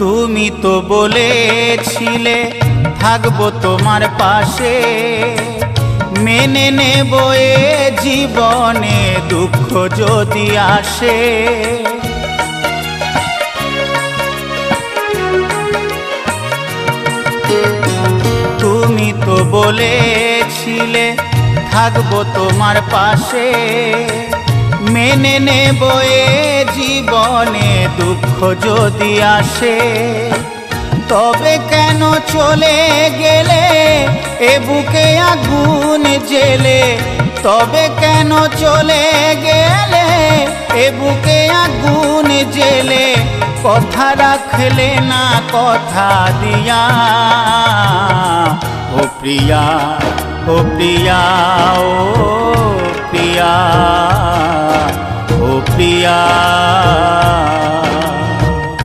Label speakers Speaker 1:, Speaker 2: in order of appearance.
Speaker 1: তুমি তো বলেছিলে থাকবো তোমার পাশে, মেনে নেব এ জীবনে দুঃখ যদি আসে। তুমি তো বলেছিলে থাকবো তোমার পাশে, মেনে নেব এ জীবনে দুঃখ যদি আসে। তবে কেন চলে গেলে এ বুকে আগুন জেলে, তবে কেন চলে গেলে এ বুকে আগুন জেলে, কথা রাখলে না কথা দিয়া। ও প্রিয়া, ও প্রিয়া, ও প্রিয়া, ও প্রিয়া।